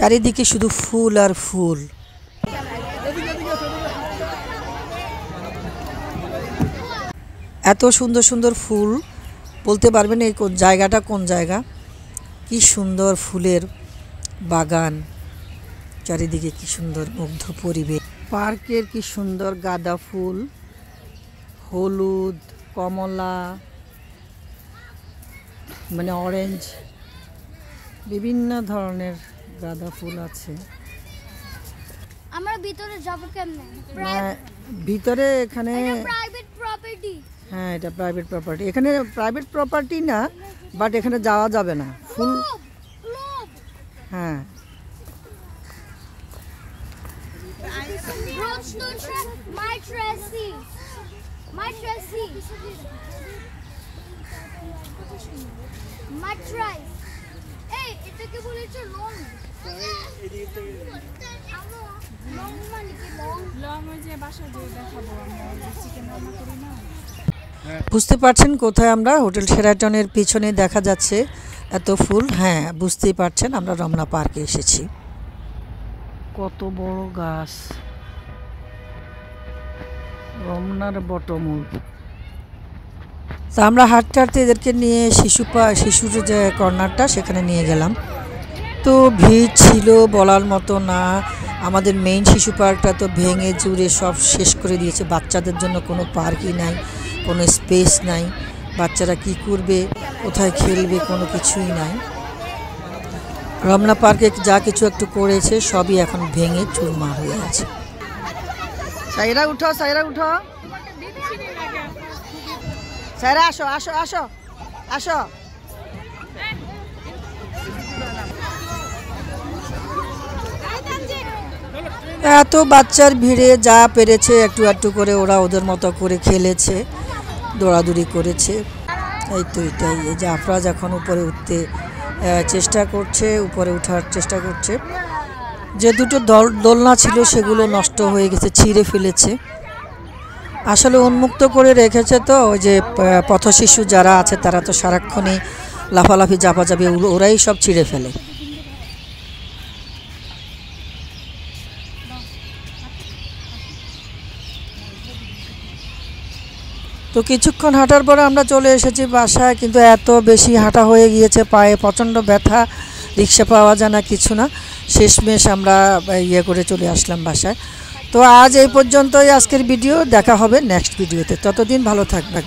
চারিদিকে শুধু ফুল আর ফুল। এত সুন্দর সুন্দর ফুল, বলতে পারবেন এই জায়গাটা কোন জায়গা। কি সুন্দর ফুলের বাগান, চারিদিকে কি সুন্দর মুগ্ধ পরিবেশ। পার্কের কি সুন্দর গাঁদা ফুল, হলুদ, কমলা, মানে অরেঞ্জ, বিভিন্ন ধরনের গাঁদা ফুল আছে। আমরা ভিতরে যাব কেমনে? ভিতরে এখানে প্রাইভেট প্রপার্টি। হ্যাঁ, এটা প্রাইভেট প্রপার্টি। এখানে প্রাইভেট প্রপার্টি না, বাট এখানে যাওয়া যাবে না। ফুল, হ্যাঁ। বুঝতে পারছেন কোথায় আমরা? হোটেল শেরাটনের পিছনে দেখা যাচ্ছে এত ফুল। হ্যাঁ, বুঝতেই পারছেন আমরা রমনা পার্কে এসেছি। কত বড় গাছ, রমনার বটমূল। তা আমরা হাঁটতে হাঁটতে এদেরকে নিয়ে শিশুর যে কর্নারটা সেখানে নিয়ে গেলাম। তো ভিড় ছিল বলার মতো না। আমাদের মেইন শিশু পার্কটা তো ভেঙে চুরে সব শেষ করে দিয়েছে। বাচ্চাদের জন্য কোনো পার্কই নাই, কোনো স্পেস নাই। বাচ্চারা কি করবে, কোথায় খেলবে, কোনো কিছুই নাই। রমনা পার্কে যা কিছু একটু করেছে সবই এখন ভেঙে চুরমার হয়ে আছে। সাইরা উঠো, সাইরা উঠো, সাইরা আসো, আসো, আসো, আসো। এত বাচ্চার ভিড়ে যা পেরেছে একটু একটু করে ওরা ওদের মতো করে খেলেছে, দৌড়াদৌড়ি করেছে। এই তো এটাই। এই যে আফরাজ এখন উপরে উঠতে চেষ্টা করছে, উপরে ওঠার চেষ্টা করছে। যে দুটো দোলনা ছিল সেগুলো নষ্ট হয়ে গেছে, ছিঁড়ে ফেলেছে। আসলে উন্মুক্ত করে রেখেছে তো, ওই যে পথশিশু যারা আছে তারা তো সারাক্ষণই লাফালাফি ঝাপাঝাপি, ওরাই সব ছিঁড়ে ফেলে। তো কিছুক্ষণ হাঁটার পরে আমরা চলে এসেছি বাসায়, কিন্তু এত বেশি হাঁটা হয়ে গিয়েছে, পায়ে প্রচণ্ড ব্যথা, রিক্সা পাওয়া যায় না, কিছু না। শেষমেশ আমরা করে চলে আসলাম বাসায়। তো আজ এই পর্যন্তই আজকের ভিডিও। দেখা হবে নেক্সট ভিডিওতে, ততদিন ভালো থাকবেন।